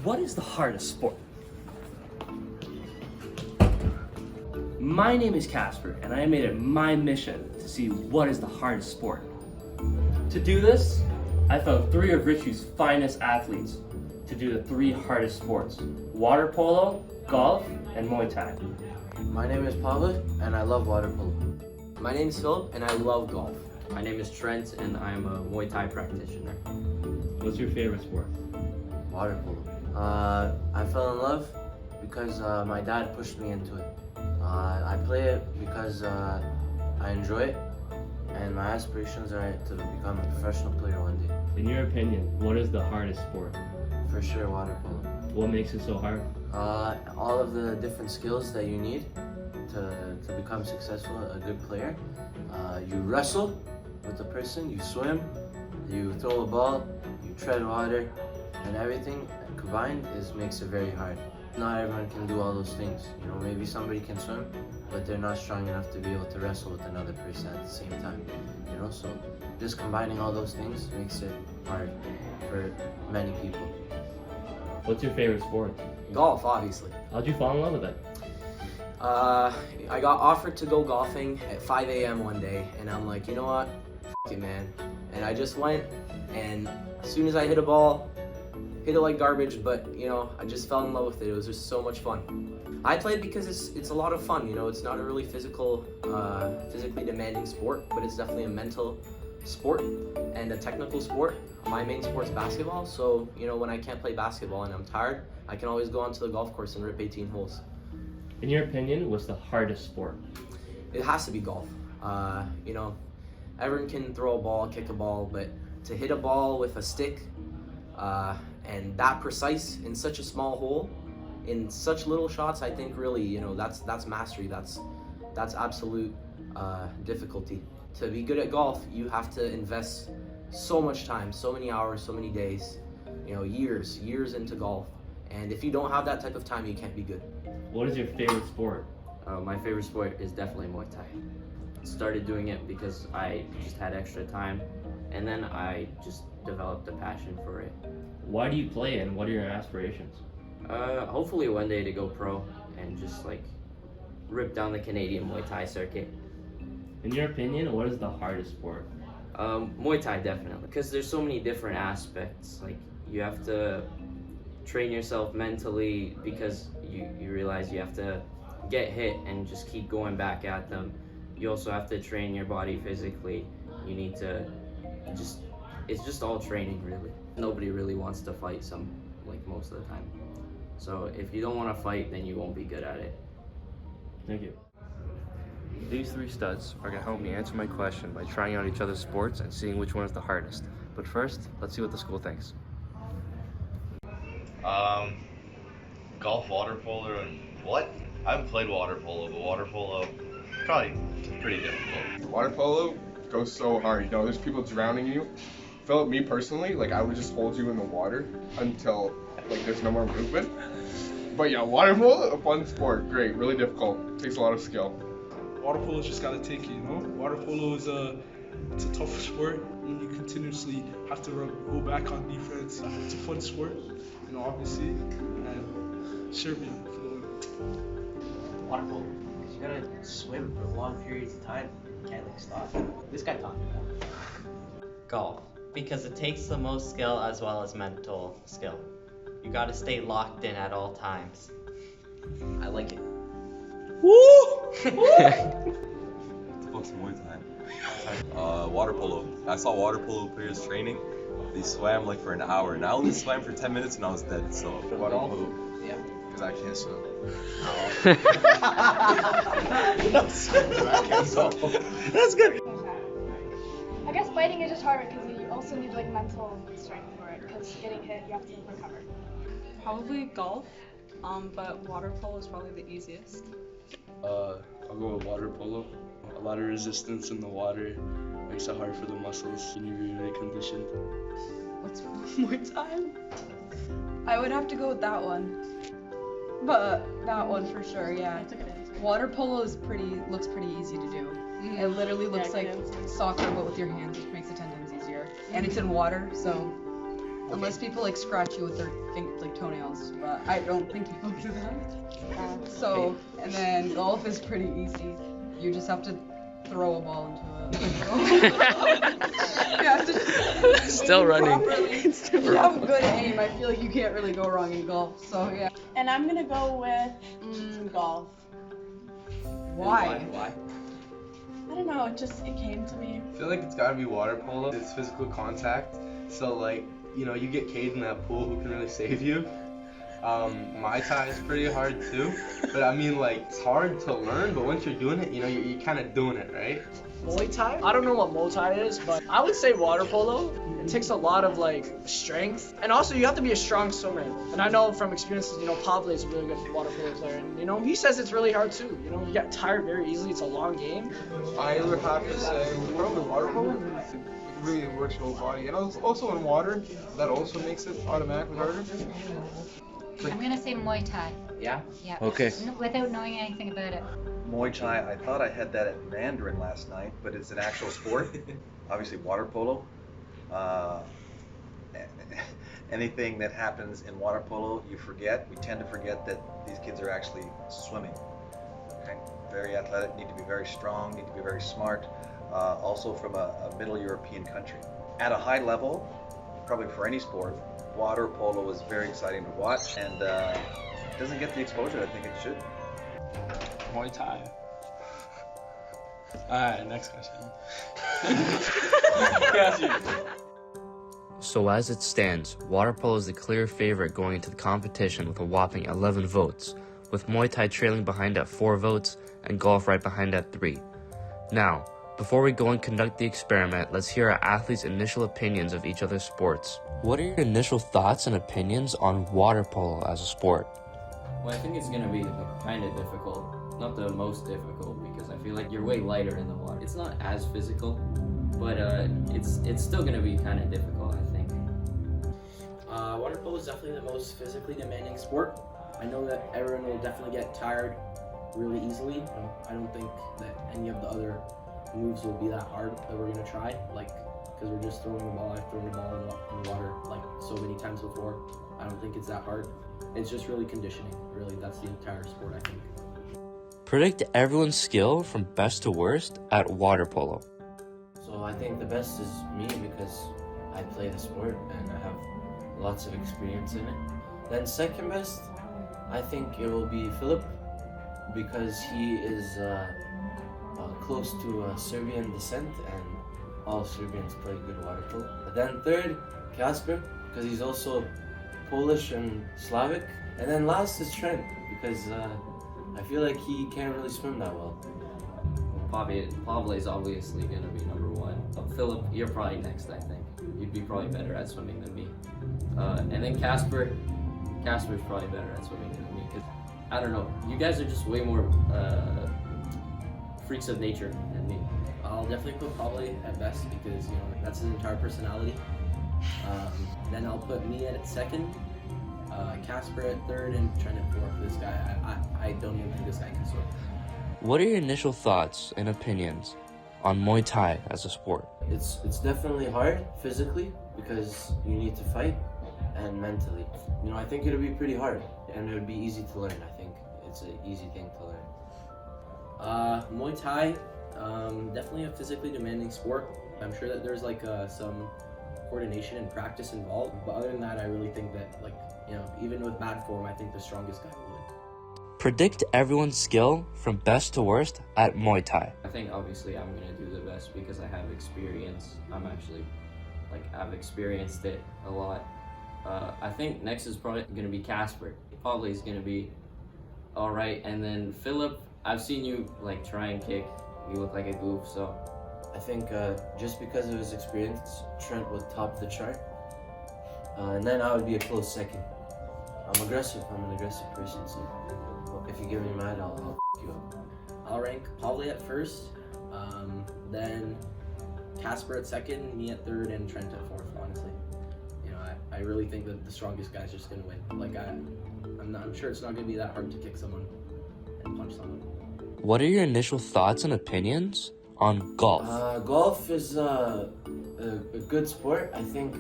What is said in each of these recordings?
What is the hardest sport? My name is Casper, and I made it my mission to see what is the hardest sport. To do this, I found 3 of Richview's finest athletes to do the 3 hardest sports: water polo, golf, and Muay Thai. My name is Pavla, and I love water polo. My name is Philip, and I love golf. My name is Trent, and I'm a Muay Thai practitioner. What's your favorite sport? Water polo. I fell in love because my dad pushed me into it. I play it because I enjoy it, and my aspirations are to become a professional player one day. In your opinion, what is the hardest sport? For sure, water polo. What makes it so hard? All of the different skills that you need to become successful, a good player. You wrestle with the person, you swim, you throw a ball, you tread water, and everything combined makes it very hard. Not everyone can do all those things. You know, maybe somebody can swim, but they're not strong enough to be able to wrestle with another person at the same time. You know, so just combining all those things makes it hard for many people. What's your favorite sport? Golf, obviously. How'd you fall in love with it? I got offered to go golfing at 5 a.m. one day, and I'm like, you know what? F it, man. And I just went, and as soon as I hit a ball, hit it like garbage, but you know, I just fell in love with it. It was just so much fun. I played because it's a lot of fun. You know, it's not a really physically demanding sport, but it's definitely a mental sport and a technical sport. My main sport's basketball, so you know, when I can't play basketball and I'm tired, I can always go onto the golf course and rip 18 holes. In your opinion, what's the hardest sport? It has to be golf. You know, everyone can throw a ball, kick a ball, but to hit a ball with a stick and that precise in such a small hole, in such little shots, I think really, you know, that's mastery. That's absolute difficulty. To be good at golf, you have to invest so much time, so many hours, so many days, you know, years into golf. And if you don't have that type of time, you can't be good. What is your favorite sport? My favorite sport is definitely Muay Thai. Started doing it because I just had extra time, and then I just developed a passion for it. Why do you play it, and what are your aspirations? Hopefully one day to go pro and just like rip down the Canadian Muay Thai circuit. In your opinion, what is the hardest sport? Muay Thai definitely, because there's so many different aspects. Like you have to train yourself mentally because you realize you have to get hit and just keep going back at them. You also have to train your body physically. You need to it's just all training really. Nobody really wants to fight most of the time. So if you don't want to fight, then you won't be good at it. Thank you. These 3 studs are going to help me answer my question by trying out each other's sports and seeing which one is the hardest. But first, let's see what the school thinks. Golf, water polo, and what? I haven't played water polo, but water polo, probably pretty difficult. Water polo goes so hard, you know, there's people drowning you. Philip, me personally, like I would just hold you in the water until like there's no more movement. But yeah, water polo, a fun sport, great, really difficult, takes a lot of skill. Water polo's just gotta take you, you know? Water polo is it's a tough sport. You continuously have to go back on defense. It's a fun sport, you know, obviously. And sure, man, for the win. Water polo. You gotta swim for long periods of time. You can't like stop. This guy taught me that. Golf, because it takes the most skill as well as mental skill. You gotta stay locked in at all times. I like it. What's Muay Thai? Water polo. I saw water polo players training. They swam like for an hour, and I only swam for 10 minutes and I was dead. So water polo. Yeah. Because I can't swim. That's good. I guess fighting is just harder because you also need like mental strength for it. Because getting hit, you have to recover. Probably golf, but water polo is probably the easiest. I'll go with water polo. A lot of resistance in the water makes it hard for the muscles and you're really conditioned. What's Muay Thai? I would have to go with that one. But that one for sure, yeah. Water polo looks pretty easy to do. It literally looks like soccer but with your hands, which makes the 10 times easier. And it's in water, so Unless people like scratch you with their like toenails, but I don't think people do that. So, and then golf is pretty easy. You just have to throw a ball into it. You have to Still running. If you have good aim, I feel like you can't really go wrong in golf. So yeah. And I'm gonna go with golf. Why? I don't know. It came to me. I feel like it's gotta be water polo. It's physical contact. So like, you know, you get Cade in that pool, who can really save you? Muay Thai is pretty hard too. But I mean, like, it's hard to learn, but once you're doing it, you know, you're kind of doing it, right? Muay Thai? I don't know what Muay Thai is, but I would say water polo. It takes a lot of like strength, and also you have to be a strong swimmer. And I know from experiences, you know, Pavle is a really good water polo player, and you know, he says it's really hard too. You know, you get tired very easily. It's a long game. I would have to say probably water polo. It really works your whole body, and also in water, that also makes it automatically harder. I'm gonna say Muay Thai. Yeah? Yeah. Okay. Without knowing anything about it. Muay Thai, I thought I had that at Mandarin last night, but it's an actual sport. Obviously, water polo. Anything that happens in water polo, you forget. We tend to forget that these kids are actually swimming. Okay? Very athletic, need to be very strong, need to be very smart. Also from a Middle European country. At a high level, probably for any sport, water polo is very exciting to watch, and doesn't get the exposure I think it should. Muay Thai. Alright, next question. So as it stands, water polo is the clear favorite going into the competition with a whopping 11 votes, with Muay Thai trailing behind at 4 votes and golf right behind at 3. Now, before we go and conduct the experiment, let's hear our athletes' initial opinions of each other's sports. What are your initial thoughts and opinions on water polo as a sport? Well, I think it's going to be kind of difficult. Not the most difficult, because I feel like you're way lighter in the water. It's not as physical, but it's still going to be kind of difficult, I think. Water polo is definitely the most physically demanding sport. I know that everyone will definitely get tired really easily. I don't think that any of the other moves will be that hard that we're going to try, like, because we're just throwing the ball. I've thrown the ball in water like so many times before. I don't think it's that hard. It's just really conditioning. Really, that's the entire sport, I think. Predict everyone's skill from best to worst at water polo. So I think the best is me because I play the sport and I have lots of experience in it. Then second best, I think it will be Philip because he is close to Serbian descent and all Serbians play good water polo. Then third, Kasper because he's also Polish and Slavic. And then last is Trent because I feel like he can't really swim that well. Pavle is obviously going to be number one. Philip, you're probably next, I think. You'd be probably better at swimming than me. And then Kasper's probably better at swimming than me. Cause, I don't know, you guys are just way more freaks of nature than me. I'll definitely put Pavle at best because, you know, that's his entire personality. Then I'll put me at second, Kasper at third, and Trent at fourth. This guy, I don't even think this guy can swim. What are your initial thoughts and opinions on Muay Thai as a sport? It's definitely hard physically because you need to fight, and mentally. You know, I think it'll be pretty hard, and it would be easy to learn. I think it's an easy thing to learn. Muay Thai, definitely a physically demanding sport. I'm sure that there's like some coordination and practice involved, but other than that, I really think that, like, you know, even with bad form, I think the strongest guy will win. Predict everyone's skill from best to worst at Muay Thai. I think obviously I'm going to do the best because I have experience. I've experienced it a lot. I think next is probably going to be Kasper. Probably is going to be all right. And then Philip, I've seen you like try and kick. You look like a goof, so. I think just because of his experience, Trent would top the chart. And then I would be a close second. I'm aggressive. I'm an aggressive person, so if you get me mad, I'll f*** you up. I'll rank Pavle at first, then Kasper at second, me at third, and Trent at fourth, honestly. You know, I really think that the strongest guy's just going to win. Like, I'm sure it's not going to be that hard to kick someone and punch someone. What are your initial thoughts and opinions on golf? Golf is a good sport. I think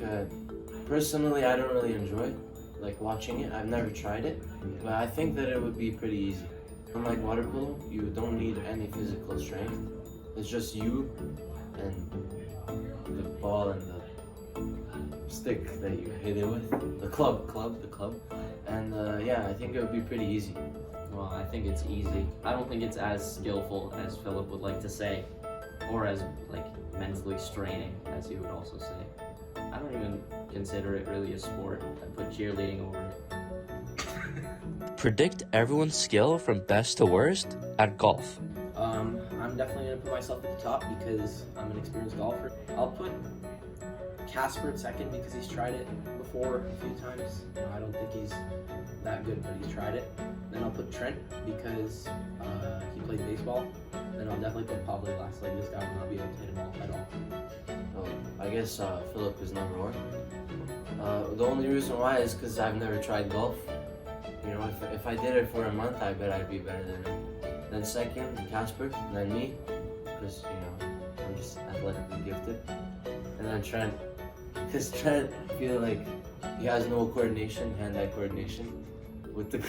Personally, I don't really enjoy like watching it. I've never tried it, but I think that it would be pretty easy. Unlike water polo, you don't need any physical strength. It's just you and the ball and the stick that you hit it with, the club, and yeah, I think it would be pretty easy. Well, I think it's easy. I don't think it's as skillful as Philip would like to say, or as like mentally straining as he would also say. I don't even consider it really a sport. I put cheerleading over it. Predict everyone's skill from best to worst at golf. I'm definitely gonna put myself at the top because I'm an experienced golfer. I'll put Casper at second because he's tried it before a few times. You know, I don't think he's that good, but he's tried it. Then I'll put Trent because he played baseball. Then I'll definitely put Pablo last. Like, this guy will not be able to hit a ball at all. I guess Philip is number one. The only reason why is because I've never tried golf. You know, if I did it for a month, I bet I'd be better than him. Then second, Casper, then me, because, you know, I'm just athletically gifted. And then Trent, because Trent, I feel like he has no coordination, hand-eye coordination with the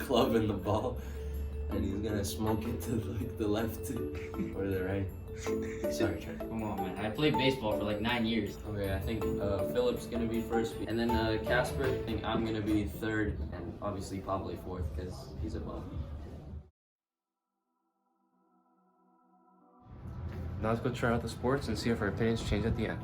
club and the ball, and he's gonna smoke it to like the left or the right. Sorry, Trent. Come on, man. I played baseball for like 9 years. Okay, I think Philip's gonna be first, and then Casper. I think I'm gonna be third, and obviously probably fourth because he's above me. Now let's go try out the sports and see if our opinions change at the end.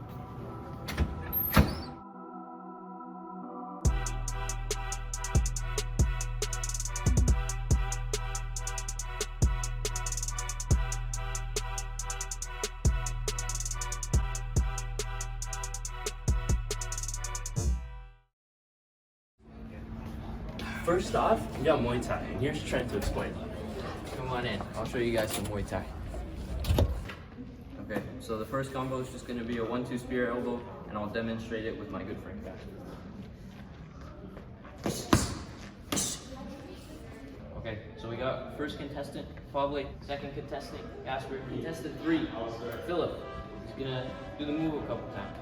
First off, we got Muay Thai, and here's Trent to explain. Come on in. I'll show you guys some Muay Thai. Okay, so the first combo is just going to be a 1-2 spear elbow, and I'll demonstrate it with my good friend Casper. Okay, so we got first contestant, Pablo, second contestant, Casper, contestant 3, Philip. He's going to do the move a couple times.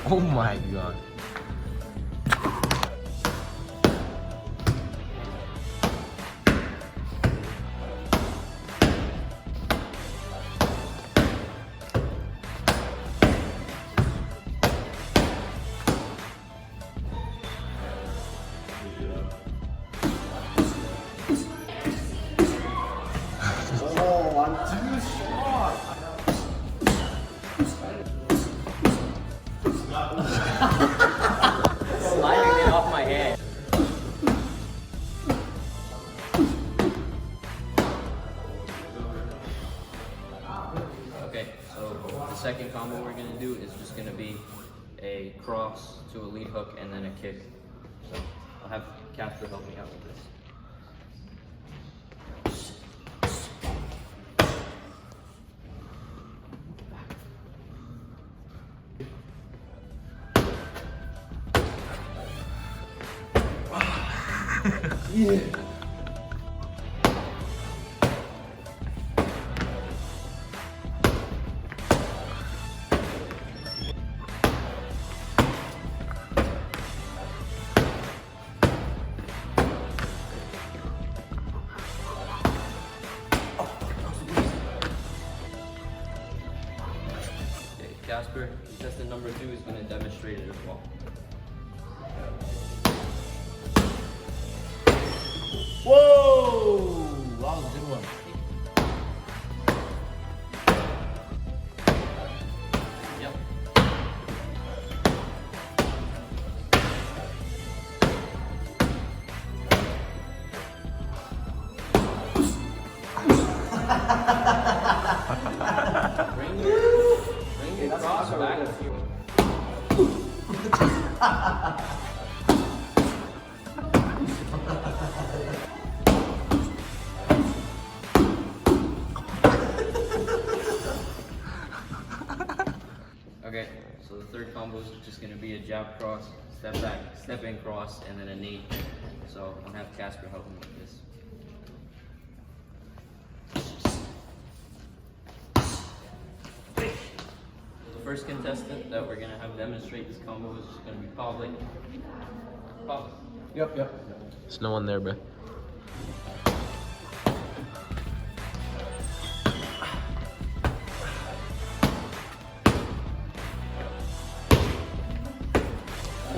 Oh my god. Oh, I'm too strong. Sliding it off my hand. Okay, so the second combo we're gonna do is just gonna be a cross to a lead hook and then a kick. So I'll have Casper help me out with this. Yeah. Okay, Casper, contestant number 2 is gonna demonstrate it as well. Whoa! That was a good one. Yep. Bring your cross back a few. Okay, combo is just going to be a jab cross, step back, step in cross, and then a knee. So I'm going to have Casper help me with this. The first contestant that we're going to have demonstrate this combo is going to be Pavlik. Pavlik. Yep. There's no one there, bro.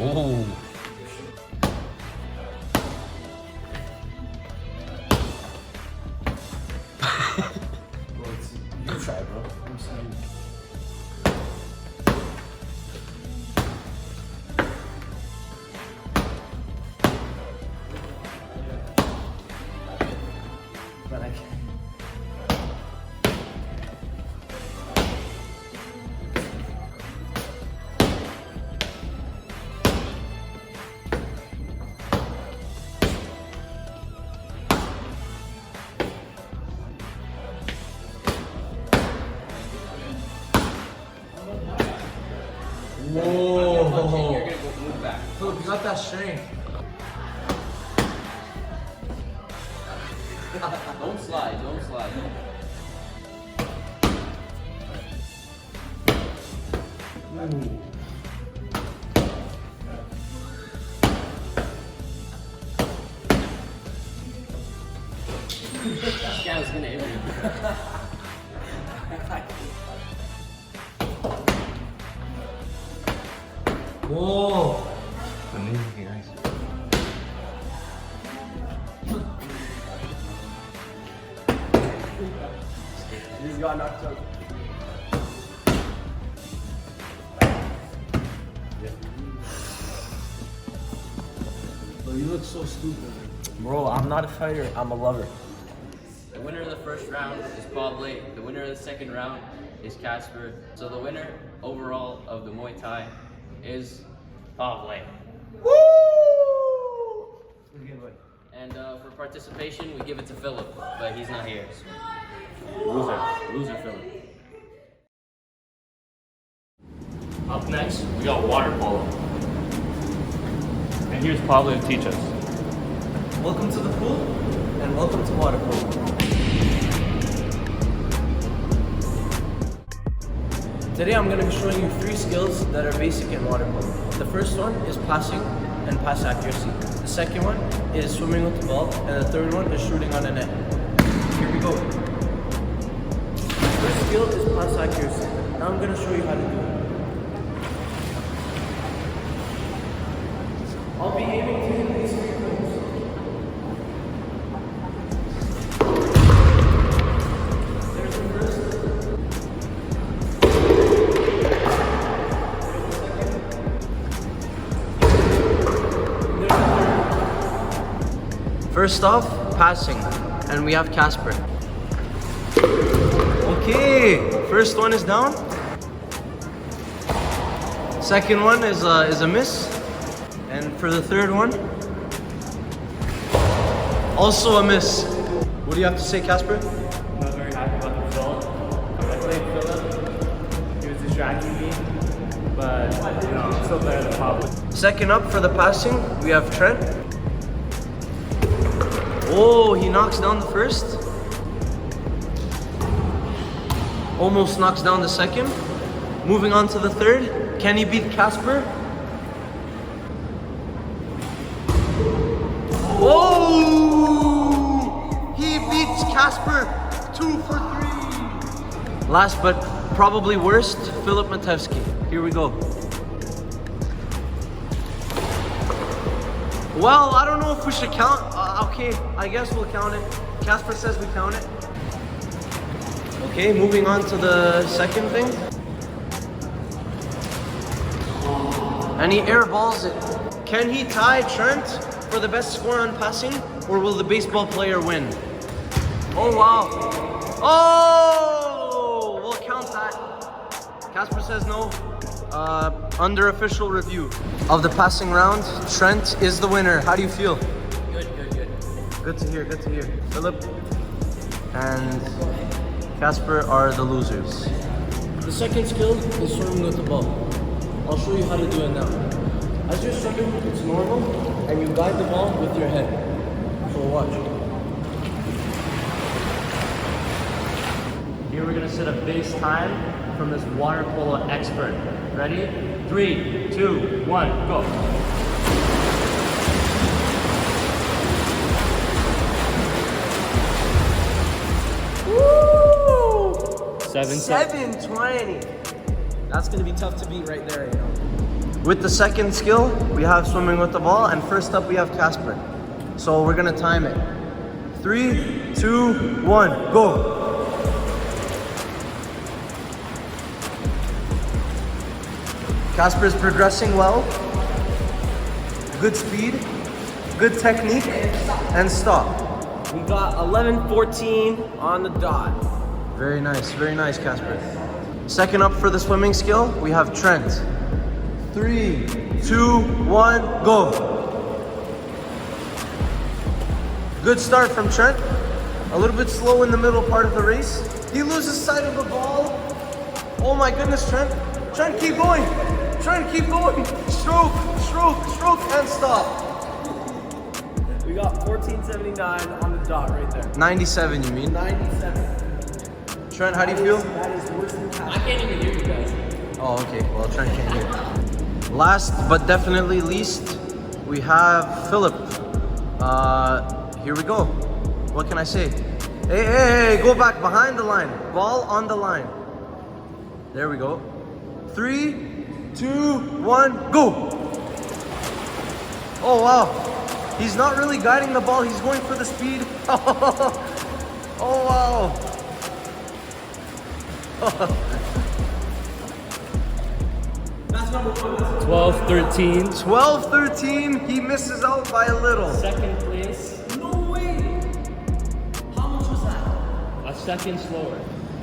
Oh. You try, bro. I'm sorry. But I can't. Whoa. You're going to go move back. Philip, you got that strength. Don't slide, don't slide. Ooh. This guy was going to hit me. Whoa. Amazing, guys. He just got knocked out. Bro, you look so stupid. Bro, I'm not a fighter. I'm a lover. The winner of the first round is Pavlik. The winner of the second round is Casper. So the winner overall of the Muay Thai is Pavlik. Woo! And for participation, we give it to Philip, but he's not here. So. Loser Philip. Up next, we got water polo. And here's Pablo to teach us. Welcome to the pool, and welcome to water polo. Today I'm going to be showing you 3 skills that are basic in water polo. The first one is passing and pass accuracy. The second one is swimming with the ball, and the third one is shooting on a net. Here we go. First skill is pass accuracy. Now I'm going to show you how to do it. I'll be aiming to hit these 3 points. There's the first. First off, passing, and we have Casper. Okay, first one is down. Second one is a miss, and for the third one, also a miss. What do you have to say, Casper? I'm not very happy about the result. I played Philip. He was distracting me, but I'm still better than Pablo. Second up for the passing, we have Trent. Oh, he knocks down the first. Almost knocks down the second. Moving on to the third. Can he beat Casper? Oh! He beats Casper 2 for 3. Last but probably worst, Filip Matevski. Here we go. Well, I don't know if we should count. Okay, I guess we'll count it. Casper says we count it. Okay, moving on to the second thing. And he airballs it. Can he tie Trent for the best score on passing, or will the baseball player win? Oh, wow. Oh! We'll count that. Casper says no. Under official review of the passing round, Trent is the winner. How do you feel? Good. Good to hear, good to hear. Philip and Casper are the losers. The second skill is swimming with the ball. I'll show you how to do it now. As you're swimming, it's normal, and you guide the ball with your head. So watch. Here we're gonna set a base time from this water polo expert. Ready? 3, 2, 1, go. Woo! 720. That's gonna be tough to beat right there, you know. With the second skill, we have swimming with the ball, and first up we have Casper. So we're gonna time it. 3, 2, 1, go. Casper's progressing well. Good speed, good technique, and stop. We got 11:14 on the dot. Very nice, Casper. Second up for the swimming skill, we have Trent. 3, 2, 1, go. Good start from Trent. A little bit slow in the middle part of the race. He loses sight of the ball. Oh my goodness, Trent. Trent, keep going. Trent, keep going. Stroke, stroke, stroke, and stop. We got 14:79 on the dot right there. 97, you mean? 97. Trent, how do you feel? That is worse than Casper. I can't even hear you guys. Oh, okay. Well, Trent can't hear. Last but definitely least, we have Philip. Here we go. What can I say? Hey, go back behind the line. Ball on the line. There we go. 3, 2, 1, go. Oh, wow. He's not really guiding the ball. He's going for the speed. Oh, wow. 12-13. 12-13. He misses out by a little. Second place. No way. How much was that? A second slower.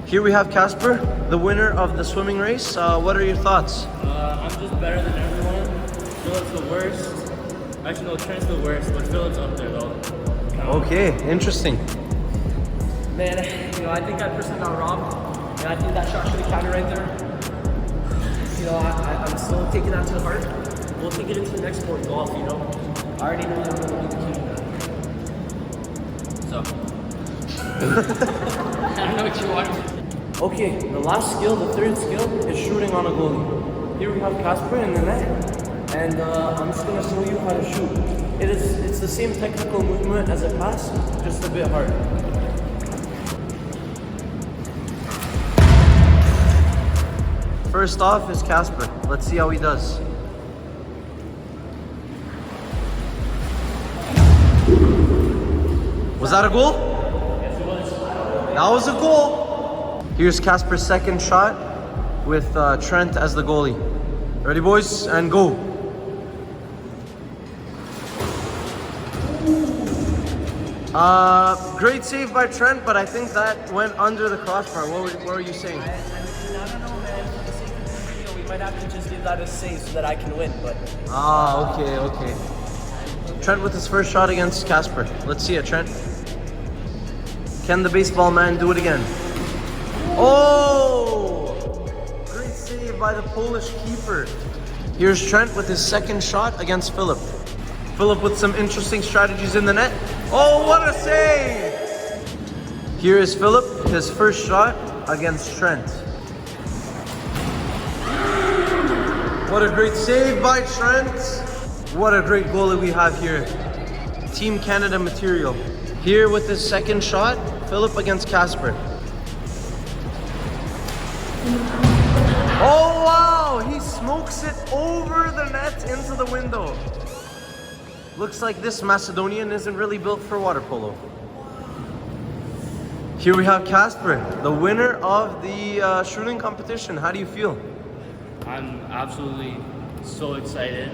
Here we have Casper, the winner of the swimming race. What are your thoughts? I'm just better than everyone. Philip's the worst. Actually, no, Trent's the worst, but Philip's up there though. Okay, interesting. Man, you know, I think I personally got robbed. And I think that shot should have counted right there. You know, I'm still taking that to heart. We'll take it into the next sport, golf, you know. I already know that I'm going to be the king of that. So. I don't know what you want. Okay, the last skill, the third skill, is shooting on a goalie. Here we have Casper in the net, and I'm just going to show you how to shoot. It's the same technical movement as a pass, just a bit harder. First off is Casper. Let's see how he does. Was that a goal? Yes, it was. That was a goal. Here's Casper's second shot with Trent as the goalie. Ready, boys? And go. Great save by Trent, but I think that went under the crossbar. What were you saying? I don't know, man. For the sake of this video, we might have to just give that a save so that I can win, but... Okay. Trent with his first shot against Casper. Let's see it, Trent. Can the baseball man do it again? Oh! Great save by the Polish keeper. Here's Trent with his second shot against Philip. Philip with some interesting strategies in the net. Oh, what a save! Here is Philip, his first shot against Trent. What a great save by Trent. What a great goalie we have here. Team Canada material. Here with his second shot, Philip against Casper. Oh wow, he smokes it over the net into the window. Looks like this Macedonian isn't really built for water polo. Here we have Casper, the winner of the shooting competition. How do you feel? I'm absolutely so excited.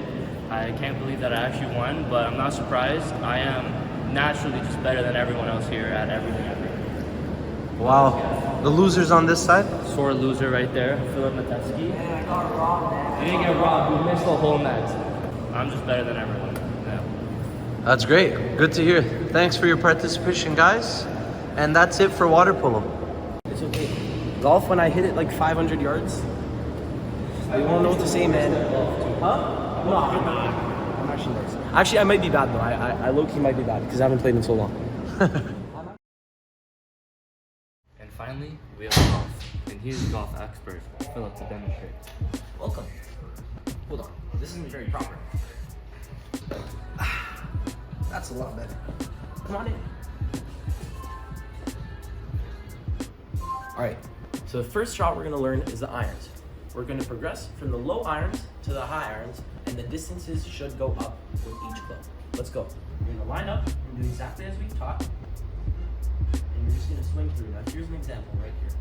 I can't believe that I actually won, but I'm not surprised. I am naturally just better than everyone else here at everything I do. Wow. The losers on this side? Sore loser right there, Philip Matetsky. Yeah, I got robbed, man. You didn't get robbed, you missed the whole net. I'm just better than everyone. Yeah. That's great. Good to hear. Thanks for your participation, guys. And that's it for water polo. It's okay. Golf, when I hit it like 500 yards, You won't know what to say, man. Huh? No, I'm actually nice. Actually, I might be bad though. I low-key might be bad because I haven't played in so long. And finally, we have golf. And here's golf expert, Philip, to demonstrate. Welcome. Hold on. This isn't very proper. That's a lot better. Come on in. Alright, so the first shot we're going to learn is the irons. We're going to progress from the low irons to the high irons, and the distances should go up with each club. Let's go. You're going to line up and do exactly as we taught, and you're just going to swing through. Now here's an example right here.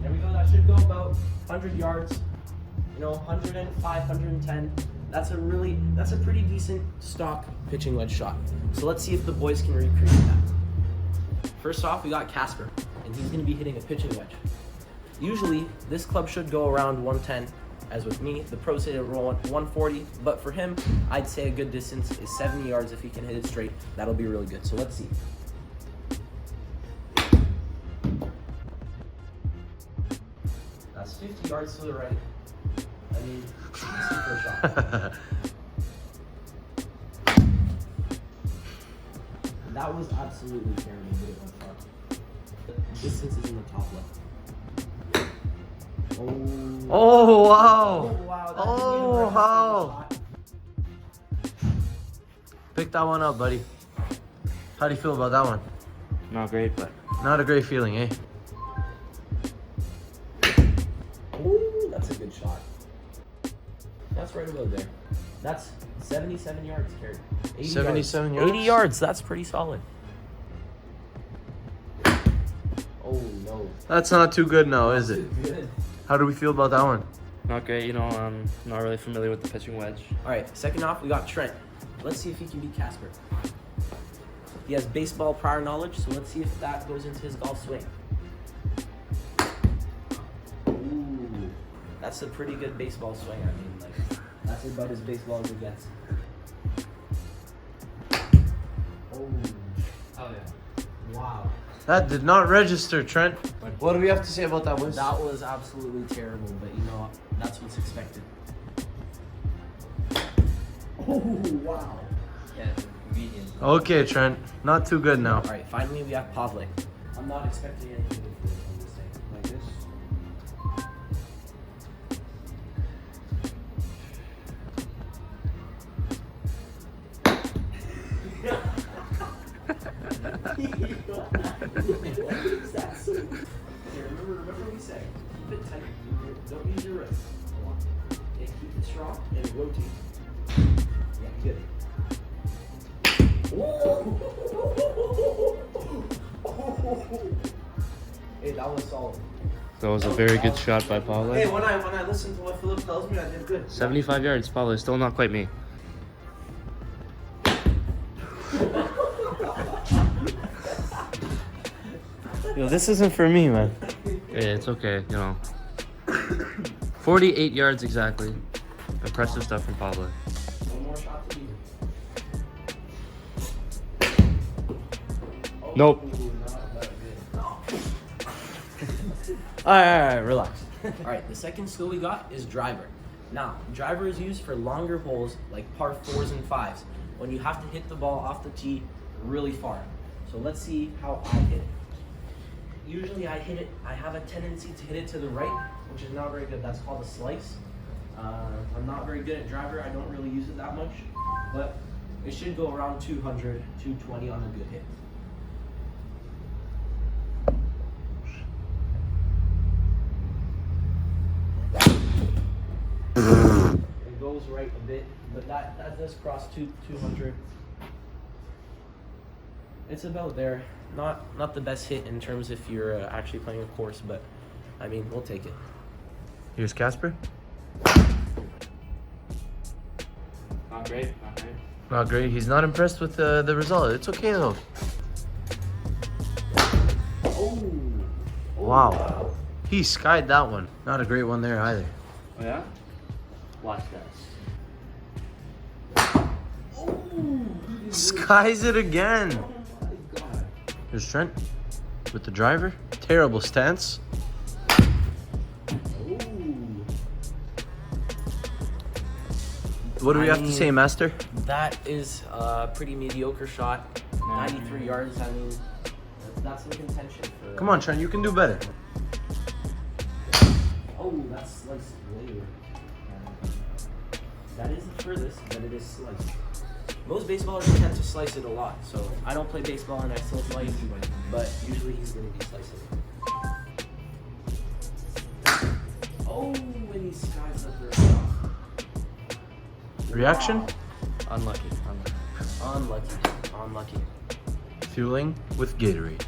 There we go, that should go about 100 yards, 105, 110. That's a pretty decent stock pitching wedge shot. So let's see if the boys can recreate that. First off, we got Casper, and he's gonna be hitting a pitching wedge. Usually, this club should go around 110, as with me. The pros hit it around 140, but for him, I'd say a good distance is 70 yards if he can hit it straight. That'll be really good, so let's see. That's 50 yards to the right. I mean, decent for a shot. That was absolutely terrible, but it went far. The distance is in the top left. Oh, wow. Oh, wow. Pick that one up, buddy. How do you feel about that one? Not great, but Not a great feeling, eh? Ooh, that's a good shot. That's right about there. That's 77 yards carried. 77 yards? 80 yards, that's pretty solid. Oh, no. That's not too good now, is it? Good. How do we feel about that one? not great. I'm not really familiar with the pitching wedge. All right, second off, we got Trent. Let's see if he can beat Casper. He has baseball prior knowledge, so let's see if that goes into his golf swing. Ooh, that's a pretty good baseball swing. I mean, that's about as baseball as it gets. Oh yeah. Wow. That did not register, Trent. What do we have to say about that one? That was absolutely terrible, but that's what's expected. Oh, wow. Yeah, convenient. Okay, Trent. Not too good now. All right, finally we have Pavlik. I'm not expecting anything good from this thing. Like this. Remember we said, keep it tight. Don't use your wrist a lot. And keep it strong and rotate. Yeah, good. Hey, that was solid. That was a very good shot by Paulo. Hey, when I listen to what Philip tells me, I did good. 75 yards, Paulo. Still not quite me. Yo, this isn't for me, man. Hey, it's okay, 48 yards exactly. Impressive stuff from Pablo. One more shot to beat him. Nope. Alright, relax. Alright, the second skill we got is driver. Now, driver is used for longer holes like par 4s and 5s when you have to hit the ball off the tee really far. So let's see how I hit it. Usually I have a tendency to hit it to the right, which is not very good. That's called a slice. I'm not very good at driver. I don't really use it that much, but it should go around 200, 220 on a good hit. It goes right a bit, but that does cross 200. It's about there. Not the best hit in terms if you're actually playing a course, but I mean, we'll take it. Here's Casper. Not great. Not great. He's not impressed with the result. It's okay though. Oh. Wow. He skied that one. Not a great one there either. Oh yeah? Watch that. Skies it again. Here's Trent. with the driver. Terrible stance. What do we have to say, Master? That is a pretty mediocre shot. 93 yards. I mean, that's in contention for. Come on, Trent, you can do better. Oh, that's sliced later. That is the furthest, but it is sliced. Most baseballers tend to slice it a lot, so I don't play baseball and I still slice, but usually he's going to be slicing it. Oh, and he skies up there. Reaction? Wow. Unlucky. Fueling with Gatorade.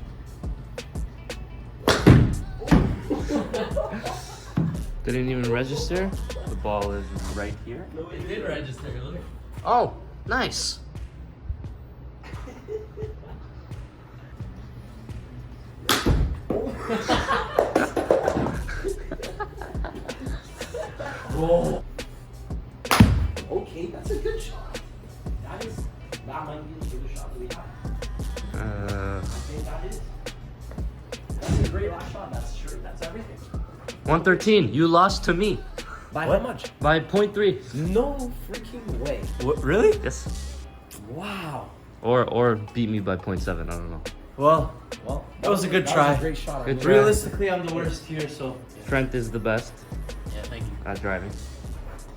Didn't even register. The ball is right here. No, it did register. Look. Oh, nice. Whoa. Okay, that's a good shot. That might be the biggest shot that we have. I think that is. That's a great last shot. That's sure. That's everything. 113. You lost to me. By What? how much? By 0.3. No freaking way. What, really? Yes. Wow. Or beat me by 0.7. I don't know. Well, that was a good try. Was a great shot. Good try. Realistically, I'm the worst here, so. Trent is the best Yeah, thank you. at driving.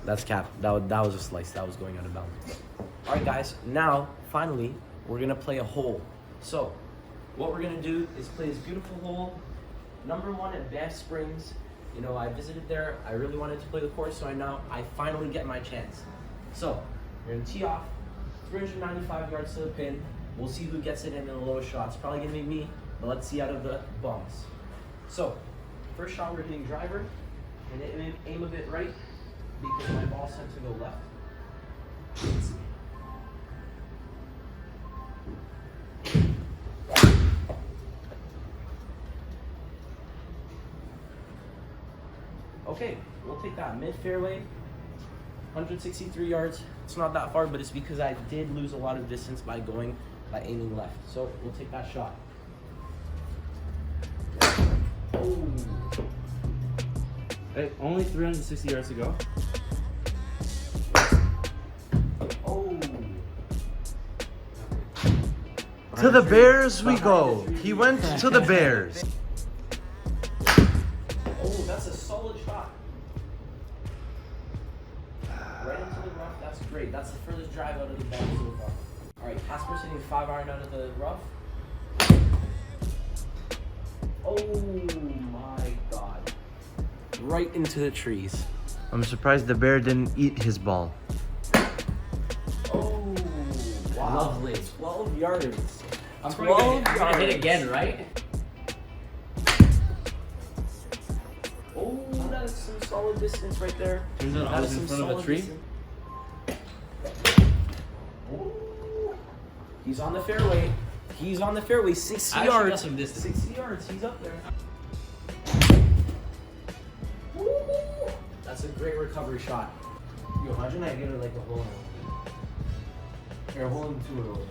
That's cap. That was a slice. That was going out of bounds. All right, guys. Now, finally, we're gonna play a hole. So, what we're gonna do is play this beautiful hole, number 1 at Banff Springs. You know, I visited there. I really wanted to play the course, so I finally get my chance. So, we're gonna tee off, 395 yards to the pin. We'll see who gets it in the lowest shot. It's probably gonna be me, but let's see out of the bums. So, first shot we're hitting driver, and aim a bit right because my ball's set to go left. Let's see. Okay, we'll take that mid fairway, 163 yards. It's not that far, but it's because I did lose a lot of distance by aiming left. So we'll take that shot. Oh. Hey, only 360 yards to go. Oh. To the Bears we go. He went to the Bears. Oh, that's a solid shot. Right into the rough. That's great. That's the furthest drive out of the ball so far. All right, Casper's hitting 5-iron out of the rough. Oh my God! Right into the trees. I'm surprised the bear didn't eat his ball. Oh, wow. Lovely. 12 yards. I'm probably gonna hit again, right? Oh, that's some solid distance right there. Turns out I was in front of a tree. Oh, he's on the fairway. He's on the fairway. 60 I actually got yards. some distance. 60 yards. He's up there. Woo! That's a great recovery shot. Yo, imagine I get it like a hole in. Here, hole in 2 over there.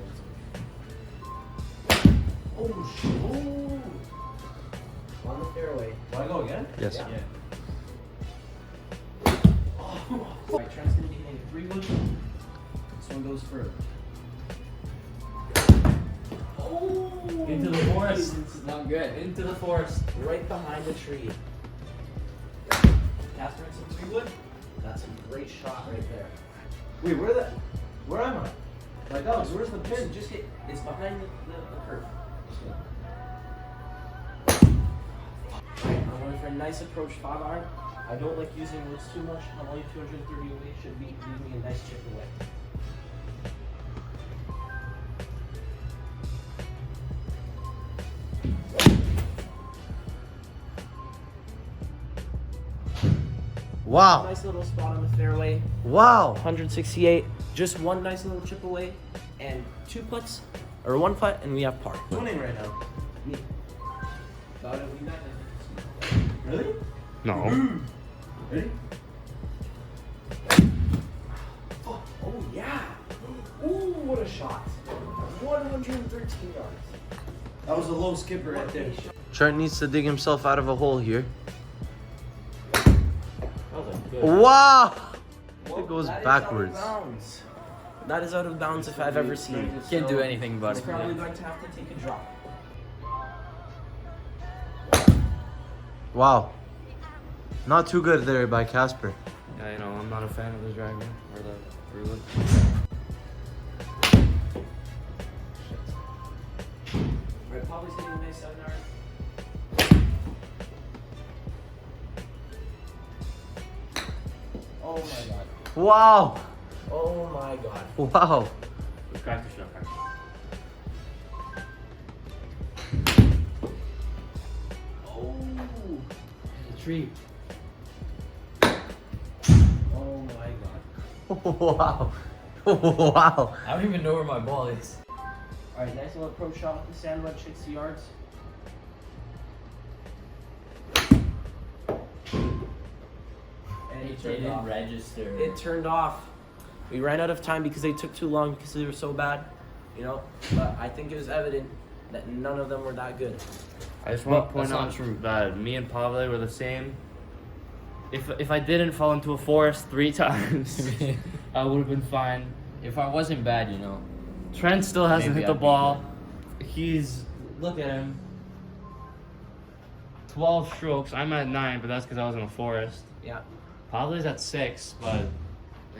Oh, shit. Oh. On the fairway. Do I go again? Yes. Yeah. Oh. Alright, Trent's gonna be hitting 3 wood. This one goes further. Oh! Into the forest. It's not good. Into the forest. Right behind the tree. Casper hits some 3 wood. That's a great shot right there. Wait, where am I? My dogs, where's the pin? Just hit. It's behind the curve. I'm going for a nice approach 5-iron. I don't like using woods too much. I'm only 230 away. Should be leaving me a nice chip away. Wow. Nice little spot on the fairway. Wow. 168. Just one nice little chip away, and 2 putts, or 1 putt, and we have par. Winning right now. Me. Thought it would be nice. Really? No. Ready? Oh, yeah. Ooh, what a shot. 113 yards. That was a low skipper right there. Trent needs to dig himself out of a hole here. Wow! It goes backwards. That is out of bounds if I've ever seen it. Can't do anything about He's it. probably going to have to take a drop. Wow. Not too good there by Casper. Yeah, you know, I'm not a fan of the driver or the root. Right, probably hitting a nice 7-iron. Oh my god. Wow! Oh my god. Wow. Practice shot. Oh. The tree. Oh my god. Wow. Wow. I don't even know where my ball is. Alright, nice little approach shot with the sand wedge, 60 yards. And It didn't register. It turned off. We ran out of time because they took too long because they were so bad, you know. But I think it was evident that none of them were that good. I just want to point out that me and Pavle were the same. If I didn't fall into a forest 3 times, I would have been fine. If I wasn't bad, you know. Trent still hasn't Maybe hit the I'd be ball. He's, look at him. 12 strokes. I'm at 9, but that's because I was in a forest. Yeah. Pavle's at 6, but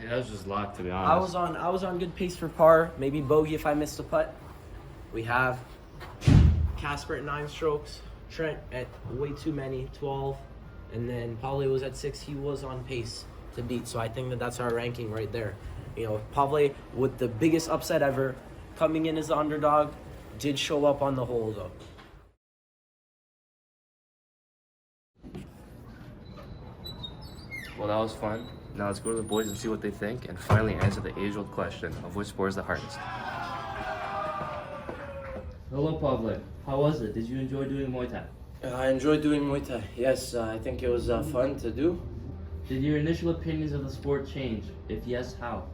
that was just luck, to be honest. I was on good pace for par. Maybe bogey if I missed a putt. We have Casper at 9 strokes, Trent at way too many, 12, and then Pavle was at 6. He was on pace to beat, so I think that that's our ranking right there. You know, Pavle, with the biggest upset ever, coming in as the underdog, did show up on the hole though. Well, that was fun. Now let's go to the boys and see what they think and finally answer the age-old question of which sport is the hardest. Hello, Pavle. How was it? Did you enjoy doing Muay Thai? I enjoyed doing Muay Thai. Yes, I think it was fun to do. Did your initial opinions of the sport change? If yes, how?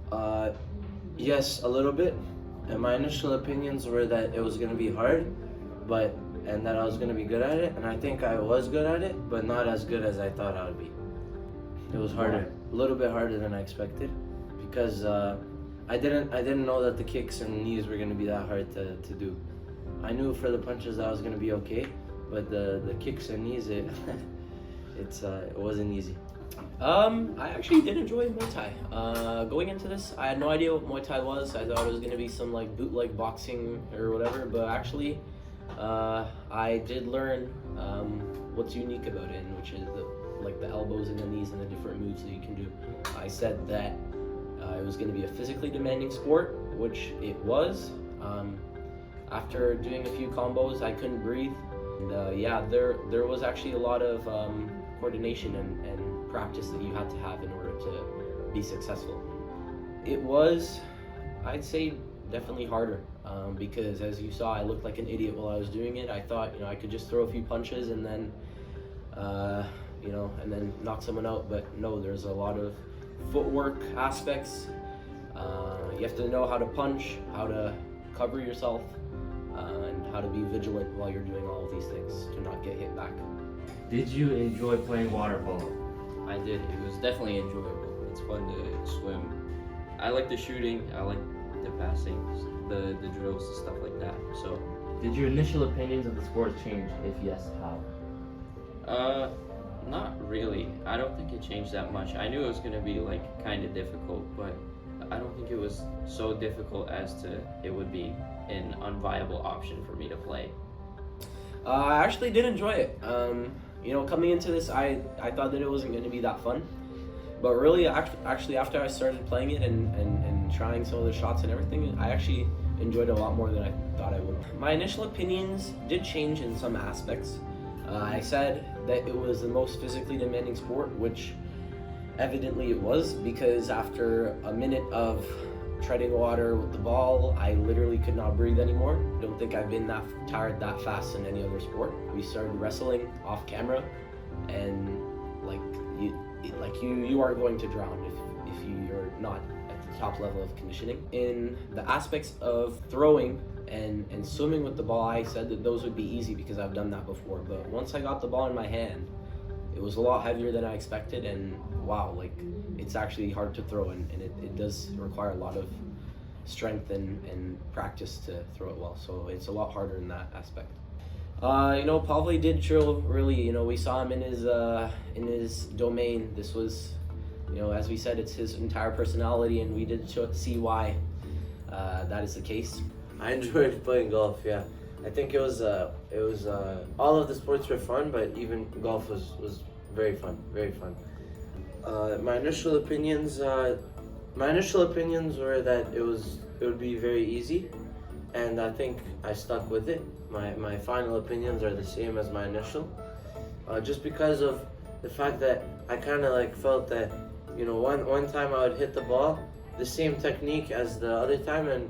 Yes, a little bit. And my initial opinions were that it was going to be hard, and that I was going to be good at it. And I think I was good at it, but not as good as I thought I would be. It was harder, a little bit harder than I expected, because I didn't know that the kicks and knees were going to be that hard to do. I knew for the punches I was going to be okay, but the kicks and knees, it wasn't easy. I actually did enjoy Muay Thai. Going into this, I had no idea what Muay Thai was. I thought it was gonna be some like bootleg boxing or whatever, but actually, I did learn what's unique about it, which is the elbows and the knees and the different moves that you can do. I said that it was gonna be a physically demanding sport, which it was. After doing a few combos, I couldn't breathe. And, there was actually a lot of coordination and practice that you had to have in order to be successful. It was, I'd say, definitely harder because as you saw, I looked like an idiot while I was doing it. I thought, I could just throw a few punches and then, and then knock someone out. But no, there's a lot of footwork aspects. You have to know how to punch, how to cover yourself, and how to be vigilant while you're doing all of these things to not get hit back. Did you enjoy playing water polo? I did. It was definitely enjoyable. It's fun to swim. I like the shooting. I like the passing, the drills and stuff like that. So, did your initial opinions of the sport change? If yes, how? Not really. I don't think it changed that much. I knew it was gonna be kind of difficult, but I don't think it was so difficult as to it would be an unviable option for me to play. I actually did enjoy it. Coming into this, I thought that it wasn't going to be that fun. But really, actually, after I started playing it and trying some of the shots and everything, I actually enjoyed it a lot more than I thought I would. My initial opinions did change in some aspects. I said that it was the most physically demanding sport, which evidently it was, because after a minute of treading water with the ball, I literally could not breathe anymore. I don't think I've been that tired that fast in any other sport. We started wrestling off camera, and you are going to drown if you're not at the top level of conditioning. In the aspects of throwing, And swimming with the ball, I said that those would be easy because I've done that before. But once I got the ball in my hand, it was a lot heavier than I expected, and wow, like it's actually hard to throw, and it does require a lot of strength and practice to throw it well. So it's a lot harder in that aspect. Pavli did show really, we saw him in his domain. This was, as we said, it's his entire personality, and we did see why that is the case. I enjoyed playing golf. Yeah, I think it was all of the sports were fun, but even golf was very fun, very fun. My initial opinions were that it would be very easy, and I think I stuck with it. My final opinions are the same as my initial, just because of the fact that I kind of like felt that, one time I would hit the ball the same technique as the other time, and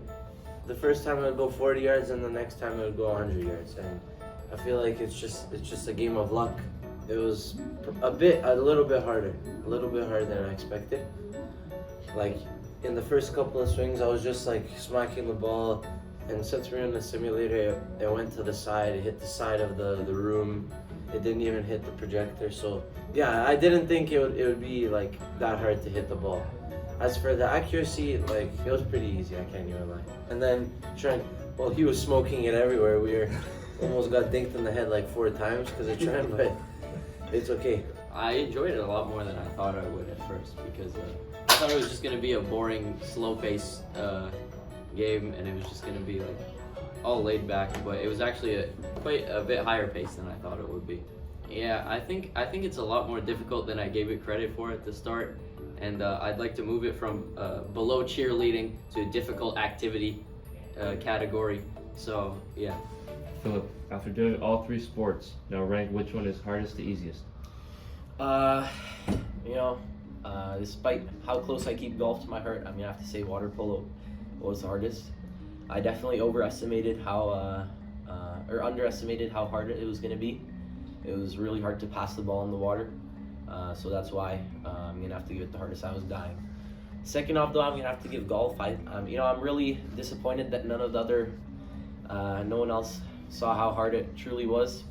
the first time I would go 40 yards, and the next time I would go 100 yards, and I feel like it's just a game of luck. It was a little bit harder than I expected. Like in the first couple of swings, I was just like smacking the ball, and since we were in the simulator, it went to the side, it hit the side of the room. It didn't even hit the projector, so yeah, I didn't think it would be like that hard to hit the ball. As for the accuracy, like it was pretty easy, I can't even lie. And then Trent, well, he was smoking it everywhere. We almost got dinked in the head like 4 times because of Trent, but it's okay. I enjoyed it a lot more than I thought I would at first, because I thought it was just gonna be a boring, slow-paced game, and it was just gonna be like all laid back. But it was actually quite a bit higher pace than I thought it would be. Yeah, I think it's a lot more difficult than I gave it credit for at the start, and I'd like to move it from below cheerleading to a difficult activity category. So yeah. Philip, after doing all 3 sports, now rank which one is hardest to easiest. Despite how close I keep golf to my heart, I'm gonna have to say water polo was the hardest. I definitely underestimated how hard it was gonna be. It was really hard to pass the ball in the water, so that's why I'm gonna have to give it the hardest. I was dying. Second off, though, I'm gonna have to give golf. I'm really disappointed that no one else saw how hard it truly was.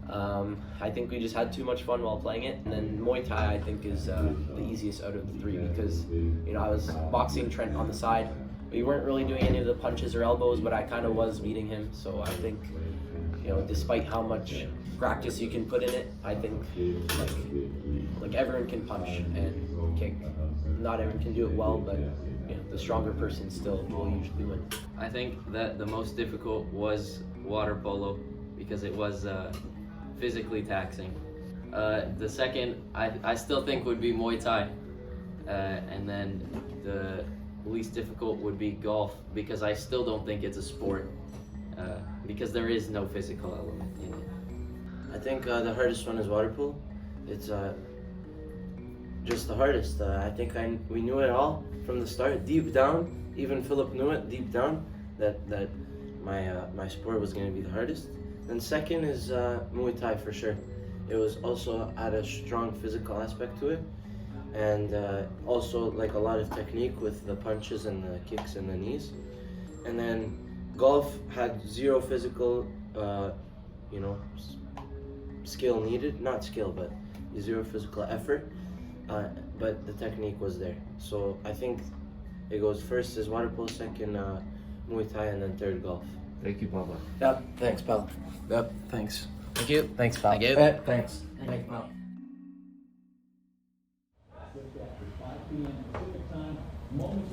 I think we just had too much fun while playing it. And then Muay Thai, I think, is the easiest out of the 3 because, I was boxing Trent on the side. We weren't really doing any of the punches or elbows, but I kind of was meeting him. So I think, despite how much practice you can put in it, I think like everyone can punch and kick. Not everyone can do it well, but the stronger person still will usually win. I think that the most difficult was water polo because it was physically taxing. The second, I still think would be Muay Thai, and then the least difficult would be golf because I still don't think it's a sport because there is no physical element in it. I think the hardest one is water polo. It's just the hardest. I think we knew it all from the start, deep down. Even Philip knew it deep down that my sport was going to be the hardest. Then second is Muay Thai for sure. It was also had a strong physical aspect to it, and also like a lot of technique with the punches and the kicks and the knees. And then golf had zero physical, skill needed. Not skill, but zero physical effort. But the technique was there. So I think it goes first is water polo, second Muay Thai, and then third golf. Thank you, Pablo. Yep, thanks, pal. Yep, thanks. Thank you. Thanks, pal. Thank you. Thanks. Thanks, pal.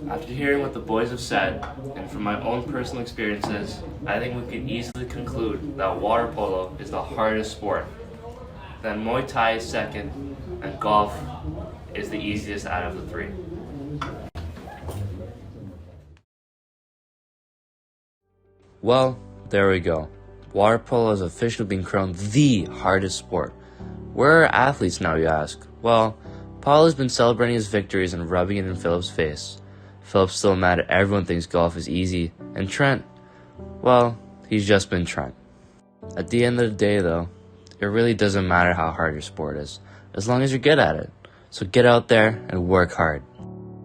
After hearing what the boys have said, and from my own personal experiences, I think we can easily conclude that water polo is the hardest sport. Then Muay Thai is second, and golf is the easiest out of the 3. Well, there we go. Water polo has officially been crowned the hardest sport. Where are athletes now, you ask? Well, Paul has been celebrating his victories and rubbing it in Philip's face. Philip's still mad at everyone thinks golf is easy, and Trent, well, he's just been Trent. At the end of the day, though, it really doesn't matter how hard your sport is, as long as you're good at it. So get out there and work hard.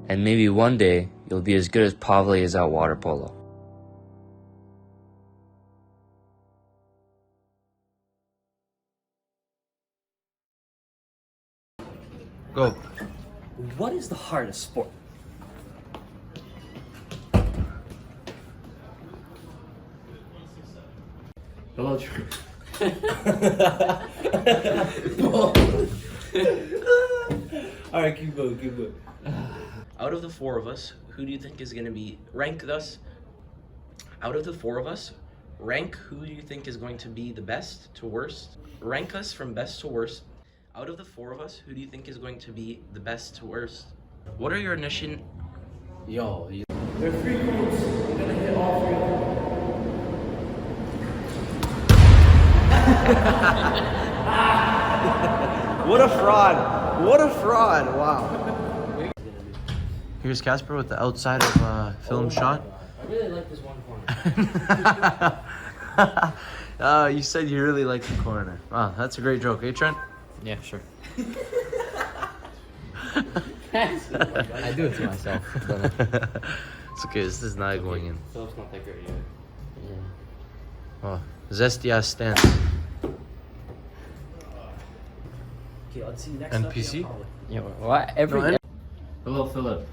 And maybe one day, you'll be as good as Pavle is at water polo. Go. What is the hardest sport? Hello, Drew. All right, keep going, keep going. Out of the four of us, who do you think is going to be rank us? Out of the four of us, rank who do you think is going to be the best to worst? Rank us from best to worst. Out of the four of us, who do you think is going to be the best to worst? What are your initial? Yo. There are 3 codes. You're gonna hit all 3 of them. What a fraud! What a fraud! Wow. Here's Casper with the outside of film shot. I really like this one corner. You said you really like the corner. Wow, that's a great joke, eh, Trent? Yeah, sure. I do it to myself. It's okay, this is not going in. Philip's not that great yet. Oh, zesty ass stance. Okay, let's see next NPC? Yeah, what? Every. Hello, Philip.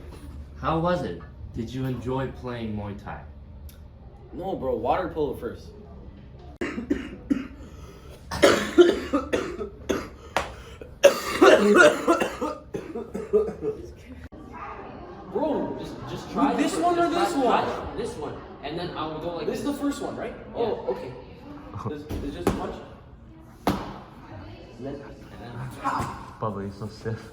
How was it? Did you enjoy playing Muay Thai? No, bro. Water polo first. Bro, just try This one or this one? Try this one, and then I will go like This is the first one, right? Oh, okay. There's just a punch. And then Probably so stiff.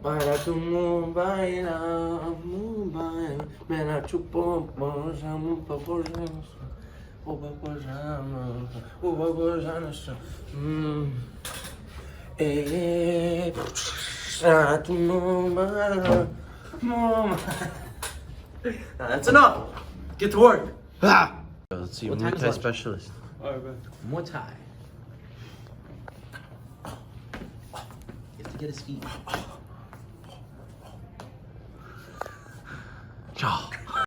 Para tu Mumbai, Mumbai, mera chupo, bojam, bojam, bojam, to Mumbai, Mumbai. That's enough. Get to work. Let's see, What time Muay is Thai lunch? specialist. Muay Thai. You have to get his feet.